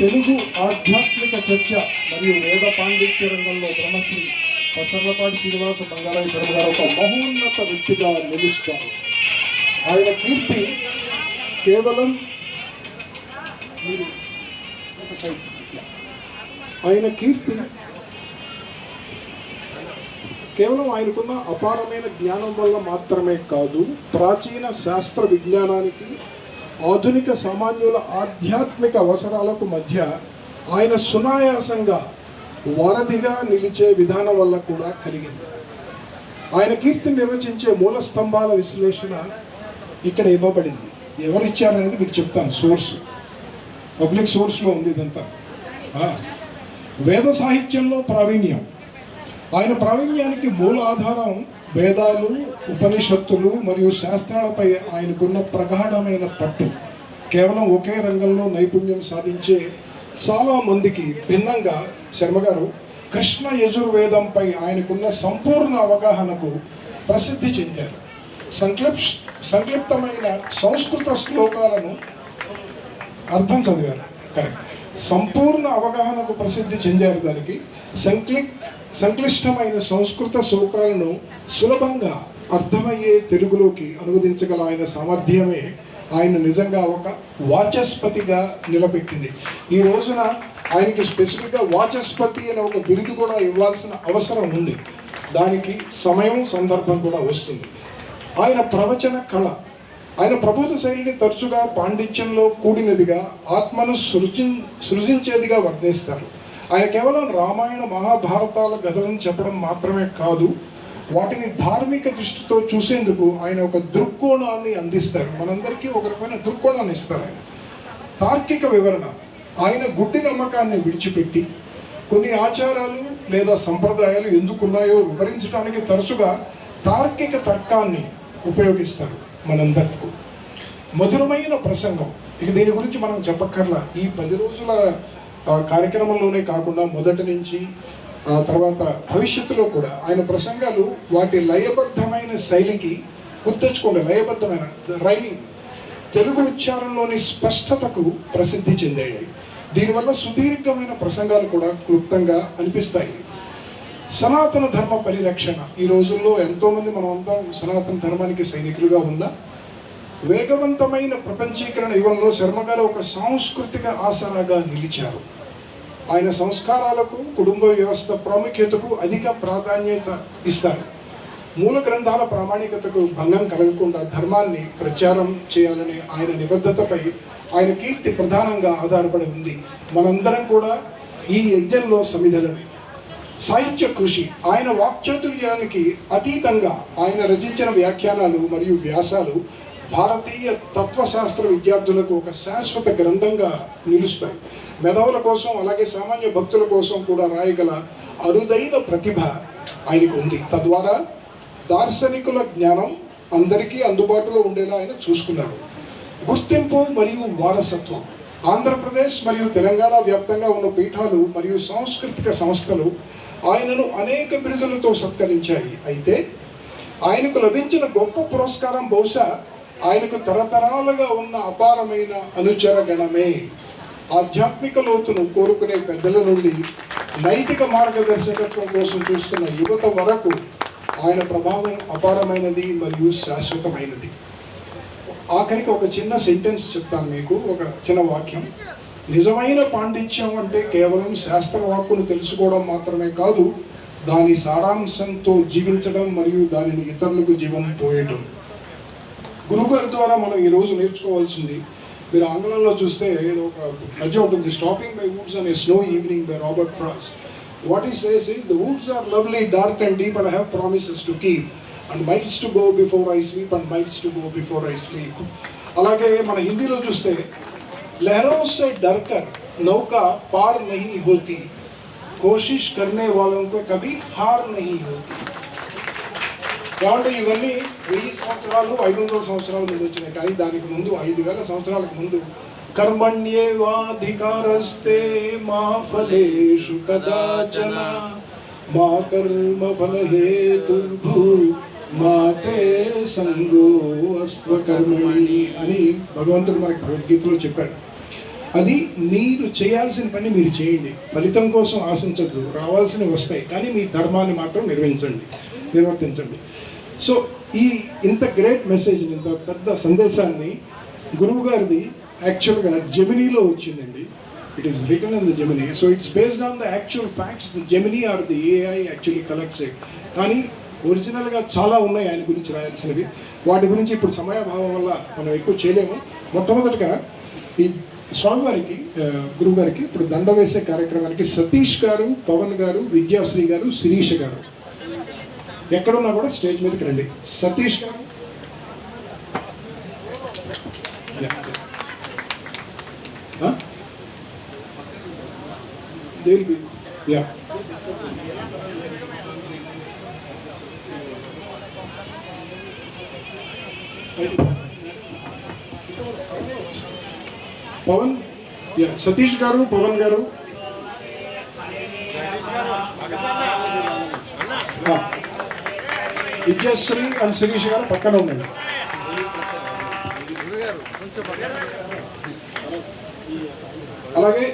తెలుగు ఆధ్యాత్మిక చర్చ మరియు వేద పాండిత్య రంగంలో బ్రహ్మశ్రీ పసర్లపాటి శ్రీనివాస బంగారాయ శర్మ గారు ఒక మహోన్నత వ్యక్తిగా నిలుస్తారు. ఆయన కీర్తి కేవలం ఆయనకున్న అపారమైన జ్ఞానం వల్ల మాత్రమే కాదు, ప్రాచీన శాస్త్ర విజ్ఞానానికి ఆధునిక సామాన్యుల ఆధ్యాత్మిక అవసరాలకు మధ్య ఆయన సునాయాసంగా వారధిగా నిలిచే విధానం వల్ల కూడా కలిగింది. ఆయన కీర్తిని నిర్వచించే మూల స్తంభాల విశ్లేషణ ఇక్కడ ఇవ్వబడింది. ఎవరిచ్చారనేది మీకు చెప్తాను. సోర్స్ పబ్లిక్ సోర్స్లో ఉంది ఇదంతా. వేద సాహిత్యంలో ప్రావీణ్యం. ఆయన ప్రావీణ్యానికి మూల ఆధారం వేదాలు, ఉపనిషత్తులు మరియు శాస్త్రాలపై ఆయనకున్న ప్రగాఢమైన పట్టు. కేవలం ఒకే రంగంలో నైపుణ్యం సాధించే చాలామందికి భిన్నంగా శర్మగారు కృష్ణ యజుర్వేదంపై ఆయనకున్న సంపూర్ణ అవగాహనకు ప్రసిద్ధి చెందారు. సంక్లిప్తమైన సంస్కృత శ్లోకాలను అర్థం చదివారు. కరెక్ట్. సంపూర్ణ అవగాహనకు ప్రసిద్ధి చెందారు. దానికి సంక్లిష్టమైన సంస్కృత శ్లోకాలను సులభంగా అర్థమయ్యే తెలుగులోకి అనువదించగల ఆయన సామర్థ్యమే ఆయన నిజంగా ఒక వాచస్పతిగా నిలబెట్టింది. ఈ రోజున ఆయనకి స్పెసిఫిక్గా వాచస్పతి అనే ఒక బిరుదు కూడా ఇవ్వాల్సిన అవసరం ఉంది. దానికి సమయం, సందర్భం కూడా వస్తుంది. ఆయన ప్రవచన కళ, ఆయన ప్రబోధ శైలిని తరచుగా పాండిత్యంలో కూడినదిగా, ఆత్మను సృజించేదిగా వర్ణిస్తారు. ఆయన కేవలం రామాయణ మహాభారతాల కథలను చెప్పడం మాత్రమే కాదు, వాటిని ధార్మిక దృష్టితో చూసేందుకు ఆయన ఒక దృక్కోణాన్ని అందిస్తారు. మనందరికీ ఒక రకమైన దృక్కోణాన్ని ఇస్తారు. ఆయన తార్కిక వివరణ. ఆయన గుడ్డి నమ్మకాన్ని విడిచిపెట్టి కొన్ని ఆచారాలు లేదా సంప్రదాయాలు ఎందుకున్నాయో వివరించడానికి తరచుగా తార్కిక తర్కాన్ని ఉపయోగిస్తారు. మనందరికీ మధురమైన ప్రసంగం. ఇక దీని గురించి మనం చెప్పక్కర్లా. ఈ 10 రోజుల కార్యక్రమంలోనే కాకుండా మొదటి నుంచి తర్వాత భవిష్యత్తులో కూడా ఆయన ప్రసంగాలు వాటి లయబద్ధమైన శైలికి గుర్తెచ్చుకోండి. లయబద్ధమైన రైమింగ్, తెలుగు ఉచ్చారణలోని స్పష్టతకు ప్రసిద్ధి చెందాయి. దీనివల్ల సుదీర్ఘమైన ప్రసంగాలు కూడా క్లుప్తంగా అనిపిస్తాయి. సనాతన ధర్మ పరిరక్షణ. ఈ రోజుల్లో ఎంతోమంది మనమంతా సనాతన ధర్మానికి సైనికులుగా ఉన్న వేగవంతమైన ప్రపంచీకరణ యుగంలో శర్మగారు ఒక సాంస్కృతిక ఆసరాగా నిలిచారు. ఆయన సంస్కారాలకు, కుటుంబ వ్యవస్థ ప్రాముఖ్యతకు అధిక ప్రాధాన్యత ఇస్తారు. మూల గ్రంథాల ప్రామాణికతకు భంగం కలగకుండా ధర్మాన్ని ప్రచారం చేయాలనే ఆయన నిబద్ధతపై ఆయన కీర్తి ప్రధానంగా ఆధారపడి ఉంది. మనందరం కూడా ఈ యజ్ఞంలో సమిధలమే. సాహిత్య కృషి. ఆయన వాక్చాతుర్యానికి అతీతంగా ఆయన రచించిన వ్యాఖ్యానాలు మరియు వ్యాసాలు భారతీయ తత్వశాస్త్ర విద్యార్థులకు ఒక శాశ్వత గ్రంథంగా నిలుస్తాయి. మెధవుల కోసం, అలాగే సామాన్య భక్తుల కోసం కూడా రాయగల అరుదైన ప్రతిభ ఆయనకు ఉంది. తద్వారా దార్శనికుల జ్ఞానం అందరికీ అందుబాటులో ఉండేలా ఆయన చూసుకున్నారు. గుర్తింపు మరియు వారసత్వం. ఆంధ్రప్రదేశ్ మరియు తెలంగాణ వ్యాప్తంగా ఉన్న పీఠాలు మరియు సాంస్కృతిక సంస్థలు ఆయనను అనేక బిరుదులతో సత్కరించాయి. అయితే ఆయనకు లభించిన గొప్ప పురస్కారం బహుశా ఆయనకు తరతరాలుగా ఉన్న అపారమైన అనుచర గణమే. ఆధ్యాత్మిక లోతును కోరుకునే పెద్దల నుండి నైతిక మార్గదర్శకత్వం కోసం చూస్తున్న యువత వరకు ఆయన ప్రభావం అపారమైనది మరియు శాశ్వతమైనది. ఆఖరికి ఒక చిన్న సెంటెన్స్ చెప్తాను మీకు, ఒక చిన్న వాక్యం. నిజమైన పాండిత్యం అంటే కేవలం శాస్త్రవాక్కును తెలుసుకోవడం మాత్రమే కాదు, దాని సారాంశంతో జీవించడం మరియు దానిని ఇతరులకు జీవం పోయడం. గురుగారి ద్వారా మనం ఈరోజు నేర్చుకోవాల్సింది, మీరు ఆంగ్లంలో చూస్తే ఏదో ఒక మధ్య ఉంటుంది, stopping by woods and a snow evening by Robert Frost. What he says is, the woods are lovely, dark and deep and I have promises to keep and miles to go before I sleep and miles to go before I sleep. అలాగే మన హిందీలో చూస్తే लहरों से डरकर नौका पार नहीं होती, कोशिश करने वालों को कभी हार नहीं होती. కాబట్టి ఇవన్నీ 1000 సంవత్సరాలు 500 సంవత్సరాల ముందు వచ్చినాయి. కానీ దానికి ముందు 5000 సంవత్సరాలకు ముందు కర్మణ్యేవాధికారస్తే మా ఫలేషు కదాచన మా కర్మ ఫలహేతుర్భూ మాతే సంగో అస్త్వకర్మణి అని భగవంతుడు మనకి భగవద్గీతలో చెప్పాడు. అది మీరు చేయాల్సిన పని మీరు చేయండి, ఫలితం కోసం ఆశించద్దు, రావాల్సినవి వస్తాయి, కానీ మీ ధర్మాన్ని మాత్రం నిర్వర్తించండి. సో ఇంత గ్రేట్ మెసేజ్ని, ఇంత పెద్ద సందేశాన్ని గురువు గారిది యాక్చువల్గా జెమినీలో వచ్చిందండి. It is written in the Gemini. So it's based on the actual facts. The Gemini or the AI actually collects it. కానీ ఒరిజినల్గా చాలా ఉన్నాయి ఆయన గురించి రాయాల్సినవి. వాటి గురించి ఇప్పుడు సమయాభావం వల్ల మనం ఎక్కువ చేయలేము. మొట్టమొదటిగా ఈ స్వామివారికి, గురువు గారికి ఇప్పుడు దండ వేసే కార్యక్రమానికి సతీష్ గారు, పవన్ గారు, విద్యాశ్రీ గారు, శిరీష గారు ఎక్కడున్నా కూడా స్టేజ్ మీదకి రండి. సతీష్ గారు, పవన్, సతీష్ గారు, పవన్ గారు, విద్యాశ్రీ అండ్ శిరీష్ గారు పక్కన ఉండండి. అలాగే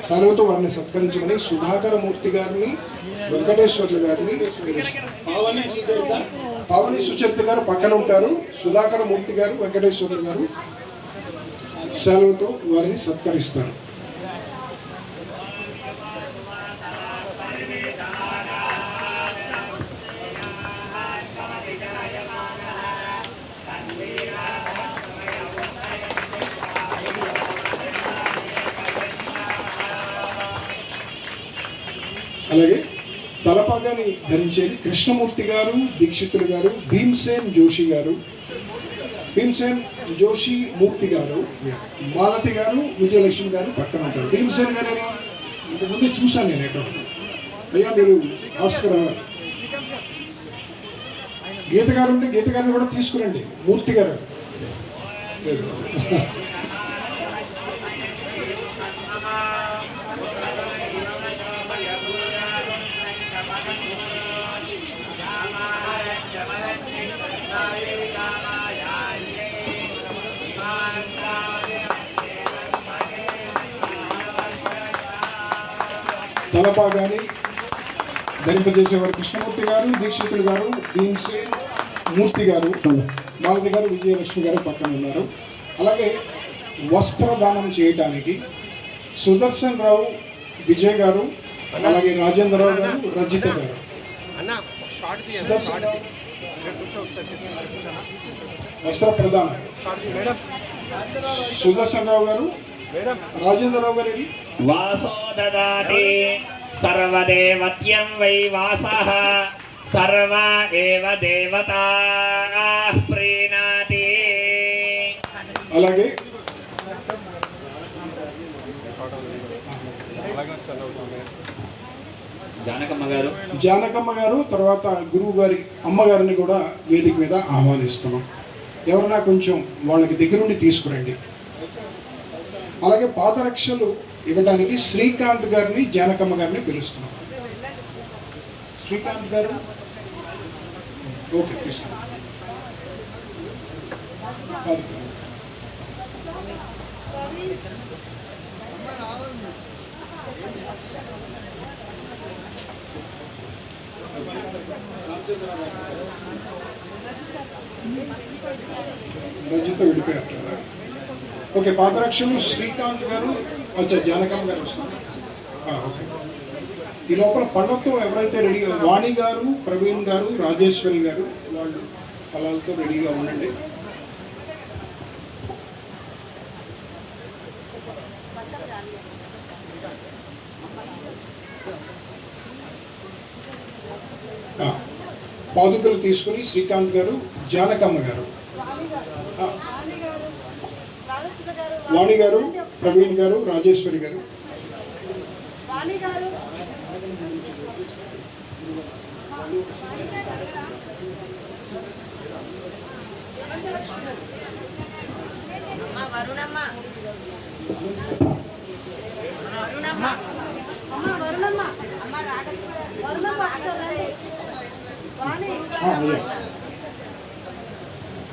శాలువతో వారిని సత్కరించమని సుధాకర మూర్తి గారిని, వెంకటేశ్వర్లు గారిని, పావని సుచరిత గారు పక్కన ఉంటారు. సుధాకర మూర్తి గారు, వెంకటేశ్వర్లు గారు శాలువతో వారిని సత్కరిస్తారు. అలాగే తలపాగాని ధరించేది కృష్ణమూర్తి గారు, దీక్షితులు గారు, భీమ్సేన్ జోషి గారు, భీమ్సేన్ జోషి మూర్తి గారు, మాలతి గారు, విజయలక్ష్మి గారు పక్కన ఉంటారు. భీమ్సేన్ గారు ఇంతకుముందే చూశాను నేను ఎక్కడ. అయ్యా మీరు భాస్కర్ రావాలి. గీత గారు ఉంటే గీత గారిని కూడా తీసుకురండి. మూర్తి గారు తలపాగాని ధరింపజేసేవారు కృష్ణమూర్తి గారు, దీక్షితులు గారు, భీమ్సేన్ మూర్తి గారు, మాలతి గారు, విజయలక్ష్మి గారు పక్కన ఉన్నారు. అలాగే వస్త్రదానం చేయడానికి సుదర్శన్ రావు, విజయ్ గారు, అలాగే రాజేంద్రరావు గారు, రజిత గారు. వస్త్ర ప్రదానం సుదర్శన్ రావు గారు, రాజేంద్రరావు గారు. వాసో దదాతి సర్వదేవత్యం వై వాసః సర్వ ఏవ దేవతాః ప్రీణాతి. అలాగే జానకమ్మ గారు తర్వాత గురువు గారి అమ్మగారిని కూడా వేదిక మీద ఆహ్వానిస్తున్నాం. ఎవరైనా కొంచెం వాళ్ళకి దగ్గరుండి తీసుకురండి. అలాగే పాదరక్షలు ఇవ్వడానికి శ్రీకాంత్ గారిని, జానకమ్మ గారిని పిలుస్తున్నాం. శ్రీకాంత్ గారు ఓకే తీసుకోండి. రజిత విడిపోయారు. ఓకే పాదరక్షలు శ్రీకాంత్ గారు, అచ్చా జానకమ్మ గారు వస్తారు. ఓకే ఈ లోపల పళ్ళతో ఎవరైతే రెడీగా, వాణి గారు, ప్రవీణ్ గారు, రాజేశ్వరి గారు వాళ్ళు ఫలాలతో రెడీగా ఉండండి. పాదుకలు తీసుకుని శ్రీకాంత్ గారు, జానకమ్మ గారు, వాణి గారు, ప్రవీణ్ గారు, రాజేశ్వరి గారు,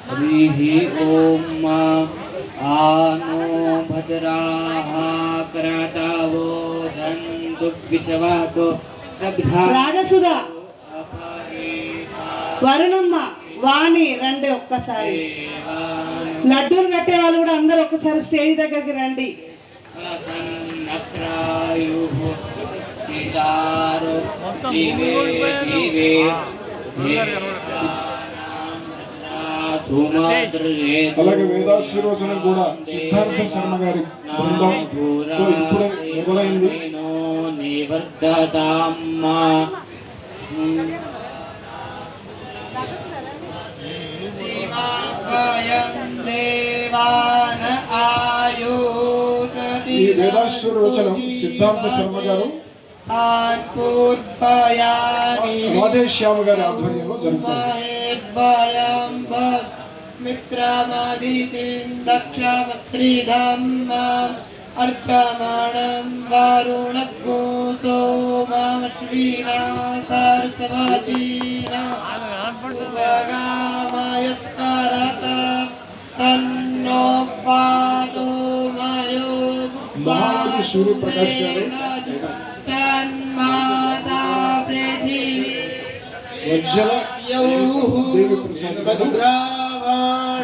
హరి ఓం आनो भद्राः क्रतवो धन्तु विश्वाको రాగసుధ వరుణమ్మ వాణి రండి ఒక్కసారి. లడ్డూలు కట్టే వాళ్ళు కూడా అందరూ ఒక్కసారి స్టేజ్ దగ్గరికి రండి. అలాగే వేదాశీర్వచనం కూడా సిద్ధార్థ శర్మ గారి బృందంతో ఇప్పుడే మొదలైంది. ఈ వేదాశీర్వచనం సిద్ధార్థ శర్మ గారు రాధేశ్యామ గారి ఆధ్వర్యంలో జరుగుతుంది. మిత్రమదితిం దక్షమశ్రీధమ్మ అర్చమాణం వరుణగోసో మామశ్వీనా సరస్వతీనా ఉపగామయస్కరత తన్నో పాదో మయో మహారాజు సూర్యప్రకాష్ గారు తన్మాతా పృథివీ వజ్జల దేవి ప్రసాద్ గారు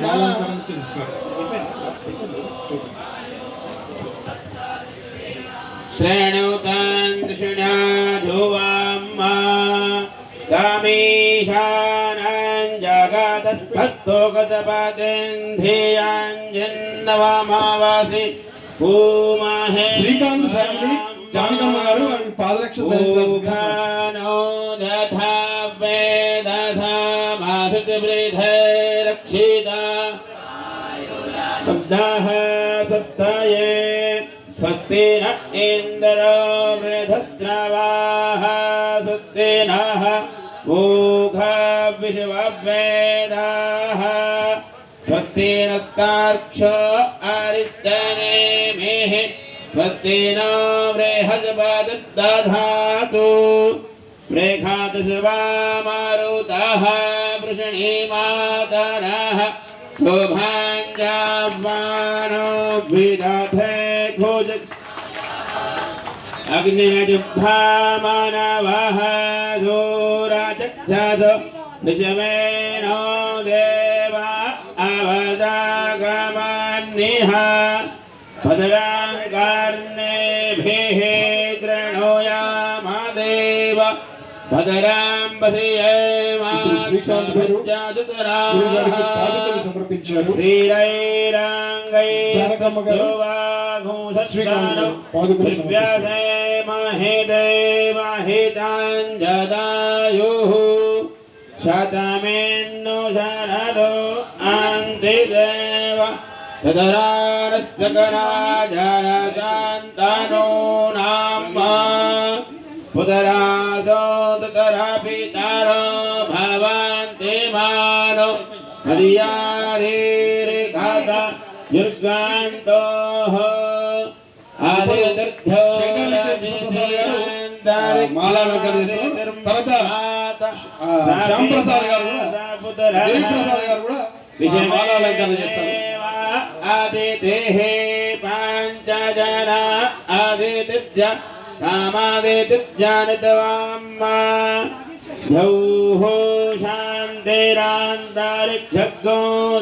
మాలంకరణ చేశారు. श्रेणुतान् दृष्णाधुवाम्मा कामेशानां जगतस्थस्थो गतपतिन्धियाञ्जिन्नवामावासि भूमहे శ్రీకాంత్ ఫ్యామిలీ జానకమ్మ గారు వారికి పాదరక్ష ధరించాల్సిందిగా దధా వేదధా మాసుతి వృధే రక్షిత శబ్దః సస్తయే స్వస్తి న ఇంద్రో వృధస్రవాః స్వస్తి నః మూఢా విశ్వవేదాః స్వస్తి నస్తార్క్ష్యో అరిష్టనేమిః స్వస్తి నో బృహస్పతిర్దధాతు ప్రేఖాతు శుభామారుతః వృషణీమాతరः శోభాంజామానో విదధే ఘోజ అగ్నిరజుభామానవః ధూరాచక్షత నిశమేనో దేవా అవదాగమన్నిః భద్రాంకర్ణేభిః తృణోయామదేవ ఇప్పుడు శ్రీకాంత్ గారు గురువు గారికి పాదుకలు సమర్పించారు. జానకమ్మ గారు శ్రీకాంత్ గారు పాదుకలు సమర్పిస్తారు. శతమేన్ను శరదో అంతిదేవ తదరారస్సకరాజరసాంతనో నామ పుదరాజో తదరా పితరో భవంతి మానో హరియారేరేఖాత యుర్గాంతోః ఆదిర్ధ్యో మాలాలంకరణ చేశారు. తర్వాత శ్యామ్ ప్రసాద్ గారు కూడా దేవి ప్రసాద్ గారు కూడా మాలాలంకరణ చేస్తారు. ఆదితిః పంచజన ఆదిత్య కామాదిత్యానితవామ్మా ద్యౌః శాంతిరాంతరిక్షగో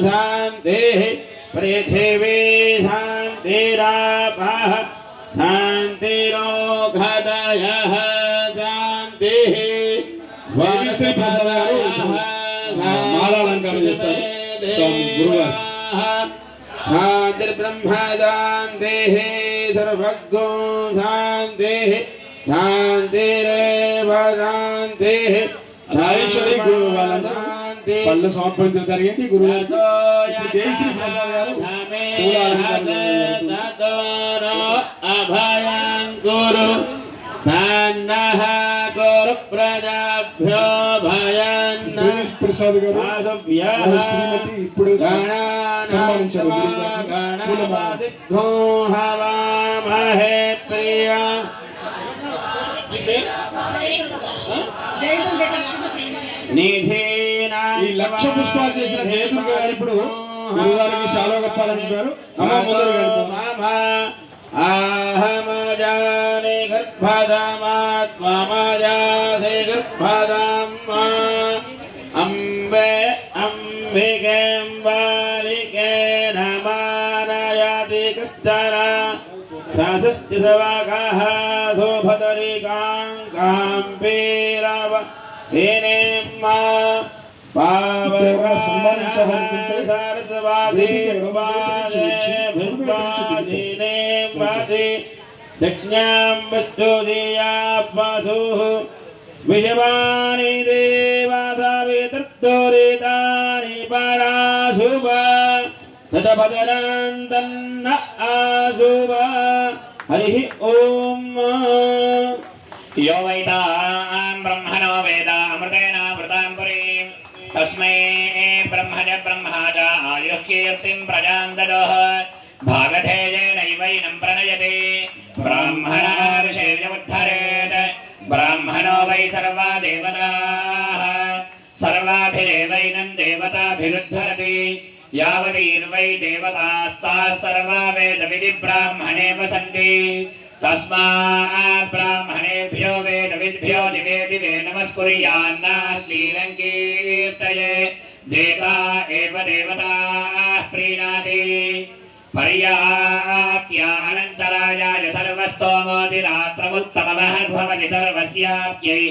శాంతిః పృథివీ శాంతిరాపః శాంతిరోషధయః శాంతిః శ్రీ ప్రసాద్ గారు మాలాలంకరణ చేస్తారు. స్వామి గురుగారు శాంతిర్బ్రహ్మ శాంతిః సర్వజ్ఞో శాంతిః శాంతిరేవ శాంతిః రాజేశ్వరి గురువు వాళ్ళందరూ పళ్ళు సమర్పించడం జరిగింది. గురువు గారికి ఇప్పుడు దేవిశ్రీ ప్రసాద్ గారు పూల అలంకరణ అభయంకురు సన్నః గురు ప్రజాభ్యో భయన్న దేవి ప్రసాద్ గారు వారి శ్రీమతి ఇప్పుడే సన్మానించారు. గురువు గారిని పూలమాల. హవామహే ప్రియ ఈ లక్ష పుష్పాలు చేసిన జయదుర్గ గారు ఇప్పుడు గురుగారికి శాలో కప్పాలంటున్నారు. అమ్మ ముందర వెళ్తాం. అహమజాని గర్భదమాత్మజాసి గర్భదమ్మ అంబే అంబికేం బాలికే నమానయతి కృష్ణ సస్తి సవాకః శోభతరికాం పీరవ హేనేమ్మ ఎవరైనా సన్మానించాలనుకుంటే వేదిక నుంచి వచ్చి గురువుగా పిలిచి విషవాని దేవతాని పరాశుభ తదపదనంతన్న ఆశుభ హరి ఓం यो वैतां ब्रह्मणो वेद अमृतेनामृतां पुरीं तस्मै ब्रह्मज ब्रह्मा च आयुः कीर्तिं प्रजां ददोः भागधेयेनैवैनं प्रणयते ब्राह्मणा ऋषेयमुद्धरेत् ब्राह्मणो वै सर्वा देवताः सर्वाभिरेवैनं देवताभिरुद्धरति यावतीर्वै देवतास्ताः सर्वा वेदविधि ब्राह्मणे वसन्ति तस्मात् ब्राह्मणेभ्यो वेदविद्भ्यो दिवे दिवे नमस्कुर्यान्नाश्लीलं कीर्तये देवा एव देवताः प्रीणाति पर्याप्त्या अनन्तरायाय सर्वस्तोमोतिरात्रमुत्तममहर्भवति सर्वस्याप्त्यै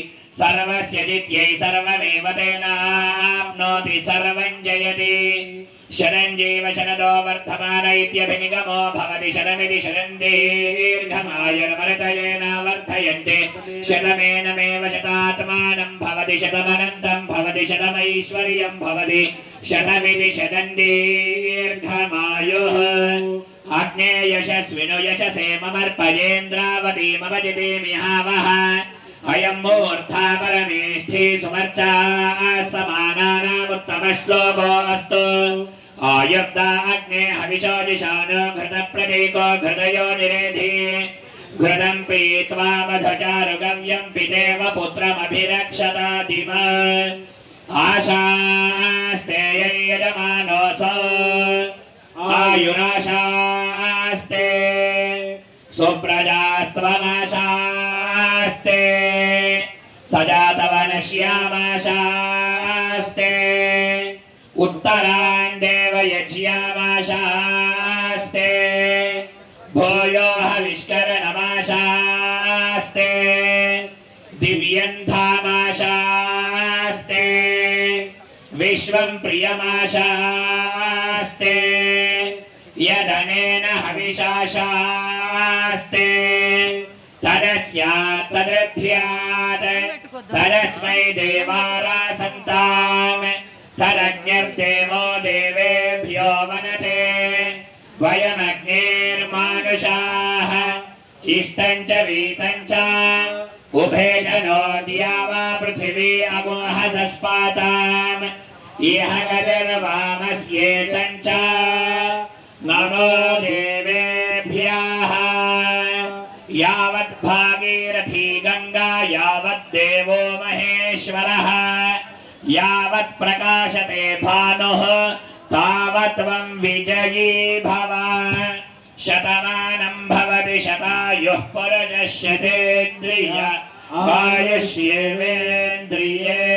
सर्वस्य जित्यै सर्वमेव तेनाप्नोति सर्वं जयति शरञ्जीव शरदो वर्धमान इत्यभिनिगमो भवति शरमिति शरन्दीर्घमायुर्मरुतयेन वर्धयन्ते शतमेनमेव शतात्मानं भवति शतमनन्तं भवति शतमैश्वर्यं भवति शतमिति शतन्दीर्घमायुः आग्नेयशस्विनो यशसे ममर्पयेन्द्रावतीमवजितेमिहावः अयं मूर्धा परमेष्ठी सुमर्चा समानानामुत्तमश्लोको अस्तु आयुर्दा अग्ने हविषो दिशानो घृतप्रतीको घृतयो निरेधि घृतं पीत्वा मधुचारुगव्यं पितेव पुत्रमभिरक्षता दिव आशास्ते यजमानोऽसौ आयुराशास्ते सुप्रजास्त्वमाशास्ते सजातवनश्यामाशास्ते उत्तरान् देवयज्ञामाशास्ते भूयो हविष्करणमाशास्ते दिव्यन्धामाशास्ते विश्वं प्रियमाशास्ते यदनेन हविषाशास्ते तदस्यात् तदृभ्यात् तदस्मै देवारासन्ताम् तदग्निर्देवो देवेभ्यो वनते वयमग्निर्मानुषाः इष्टं च वीतं च उभे जनोद्या वा पृथिवी अगुहसस्पाताम् इह गतिर्वामस्येतं च नमो देवेभ्यः यावत् भागीरथी गंगा यावत् देवो महेश्वरः यावत् प्रकाशते भानुः तावत् त्वं विजयी भव शतमानं भवति शतायुः पुरुषस्यतेन्द्रिय आयुष्येवेन्द्रिये